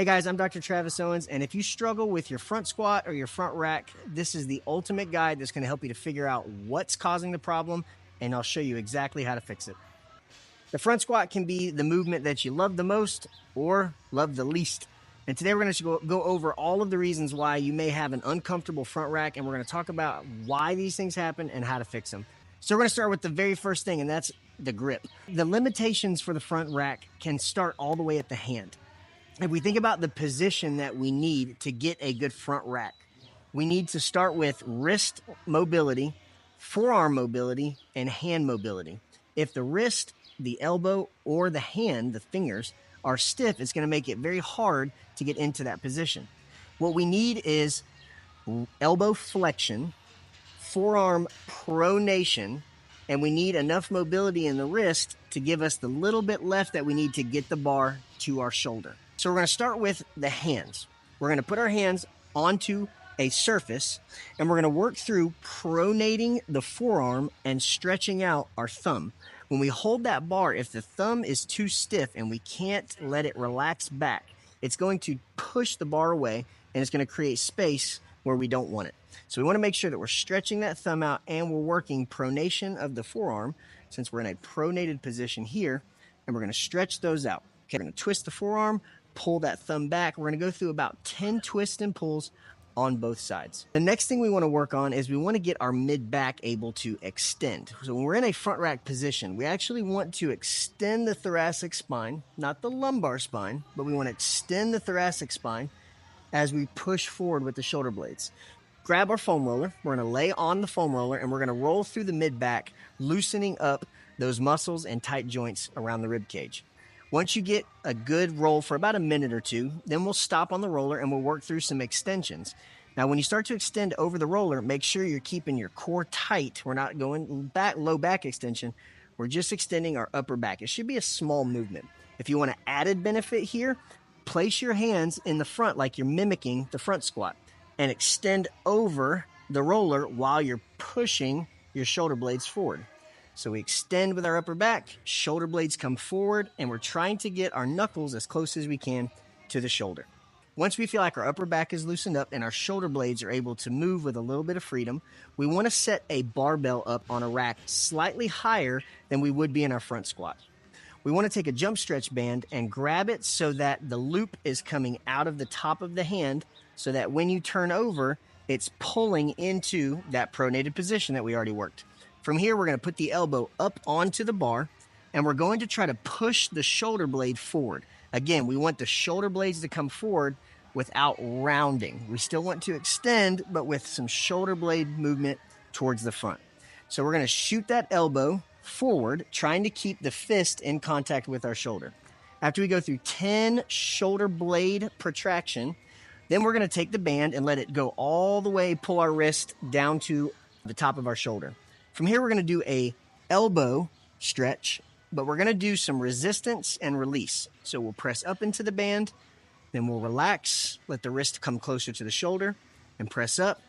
Hey guys, I'm Dr. Travis Owens, and if you struggle with your front squat or your front rack, this is the ultimate guide that's going to help you to figure out what's causing the problem, and I'll show you exactly how to fix it. The front squat can be the movement that you love the most or love the least. And today we're going to go over all of the reasons why you may have an uncomfortable front rack, and we're going to talk about why these things happen and how to fix them. So we're going to start with the very first thing, and that's the grip. The limitations for the front rack can start all the way at the hand. If we think about the position that we need to get a good front rack, we need to start with wrist mobility, forearm mobility, and hand mobility. If the wrist, the elbow, or the hand, the fingers, are stiff, it's going to make it very hard to get into that position. What we need is elbow flexion, forearm pronation, and we need enough mobility in the wrist to give us the little bit left that we need to get the bar to our shoulder. So we're going to start with the hands. We're going to put our hands onto a surface, and we're going to work through pronating the forearm and stretching out our thumb. When we hold that bar, if the thumb is too stiff and we can't let it relax back, it's going to push the bar away, and it's going to create space where we don't want it. So we want to make sure that we're stretching that thumb out and we're working pronation of the forearm, since we're in a pronated position here, and we're going to stretch those out. Okay, we're going to twist the forearm, pull that thumb back. We're going to go through about 10 twists and pulls on both sides. The next thing we want to work on is we want to get our mid-back able to extend. So when we're in a front rack position, we actually want to extend the thoracic spine, not the lumbar spine, but we want to extend the thoracic spine as we push forward with the shoulder blades. Grab our foam roller. We're going to lay on the foam roller, and we're going to roll through the mid-back, loosening up those muscles and tight joints around the rib cage. Once you get a good roll for about a minute or two, then we'll stop on the roller and we'll work through some extensions. Now, when you start to extend over the roller, make sure you're keeping your core tight. We're not going back, low back extension. We're just extending our upper back. It should be a small movement. If you want an added benefit here, place your hands in the front like you're mimicking the front squat and extend over the roller while you're pushing your shoulder blades forward. So we extend with our upper back, shoulder blades come forward, and we're trying to get our knuckles as close as we can to the shoulder. Once we feel like our upper back is loosened up and our shoulder blades are able to move with a little bit of freedom, we want to set a barbell up on a rack slightly higher than we would be in our front squat. We want to take a jump stretch band and grab it so that the loop is coming out of the top of the hand, so that when you turn over, it's pulling into that pronated position that we already worked. From here, we're going to put the elbow up onto the bar, and we're going to try to push the shoulder blade forward. Again, we want the shoulder blades to come forward without rounding. We still want to extend, but with some shoulder blade movement towards the front. So we're going to shoot that elbow forward, trying to keep the fist in contact with our shoulder. After we go through 10 shoulder blade protraction, then we're going to take the band and let it go all the way, pull our wrist down to the top of our shoulder. From here, we're going to do a elbow stretch, but we're going to do some resistance and release. So we'll press up into the band, then we'll relax, let the wrist come closer to the shoulder, and press up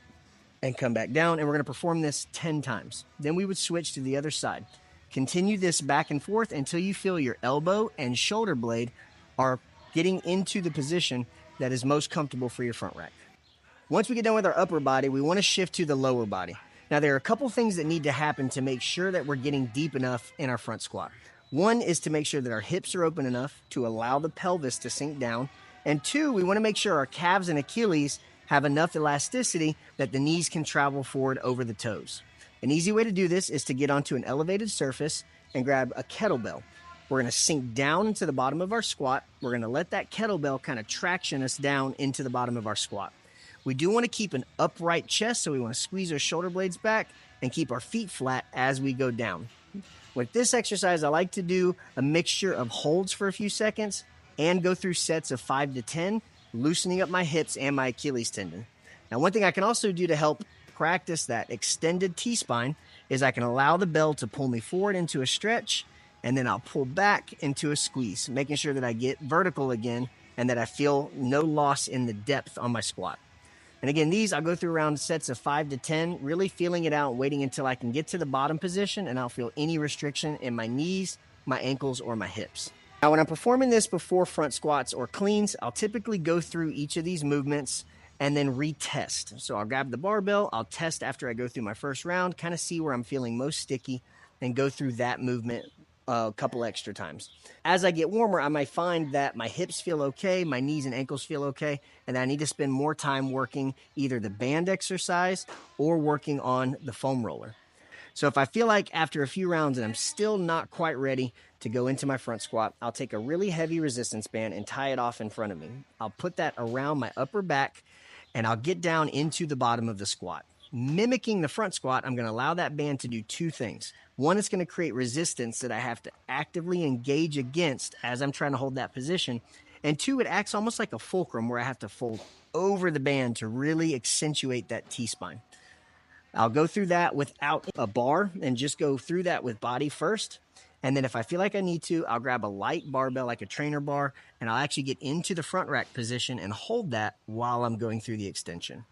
and come back down. And we're going to perform this 10 times. Then we would switch to the other side. Continue this back and forth until you feel your elbow and shoulder blade are getting into the position that is most comfortable for your front rack. Once we get done with our upper body, we want to shift to the lower body. Now, there are a couple things that need to happen to make sure that we're getting deep enough in our front squat. One is to make sure that our hips are open enough to allow the pelvis to sink down. And two, we want to make sure our calves and Achilles have enough elasticity that the knees can travel forward over the toes. An easy way to do this is to get onto an elevated surface and grab a kettlebell. We're going to sink down into the bottom of our squat. We're going to let that kettlebell kind of traction us down into the bottom of our squat. We do want to keep an upright chest, so we want to squeeze our shoulder blades back and keep our feet flat as we go down. With this exercise, I like to do a mixture of holds for a few seconds and go through sets of 5 to 10, loosening up my hips and my Achilles tendon. Now, one thing I can also do to help practice that extended T-spine is I can allow the bell to pull me forward into a stretch, and then I'll pull back into a squeeze, making sure that I get vertical again and that I feel no loss in the depth on my squat. And again, these I'll go through around sets of 5 to 10, really feeling it out, waiting until I can get to the bottom position and I don't feel any restriction in my knees, my ankles, or my hips. Now, when I'm performing this before front squats or cleans, I'll typically go through each of these movements and then retest. So I'll grab the barbell, I'll test after I go through my first round, kind of see where I'm feeling most sticky, and go through that movement a couple extra times. As I get warmer, I might find that my hips feel okay, my knees and ankles feel okay, and I need to spend more time working either the band exercise or working on the foam roller. So if I feel like after a few rounds and I'm still not quite ready to go into my front squat, I'll take a really heavy resistance band and tie it off in front of me. I'll put that around my upper back and I'll get down into the bottom of the squat. Mimicking the front squat, I'm going to allow that band to do two things. One, it's going to create resistance that I have to actively engage against as I'm trying to hold that position. And two, it acts almost like a fulcrum where I have to fold over the band to really accentuate that T-spine. I'll go through that without a bar and just go through that with body first. And then if I feel like I need to, I'll grab a light barbell like a trainer bar, and I'll actually get into the front rack position and hold that while I'm going through the extension.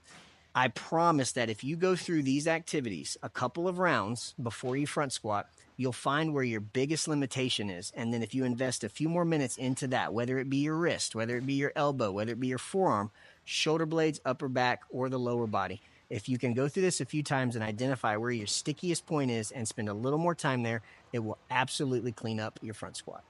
I promise that if you go through these activities a couple of rounds before you front squat, you'll find where your biggest limitation is. And then if you invest a few more minutes into that, whether it be your wrist, whether it be your elbow, whether it be your forearm, shoulder blades, upper back, or the lower body, if you can go through this a few times and identify where your stickiest point is and spend a little more time there, it will absolutely clean up your front squat.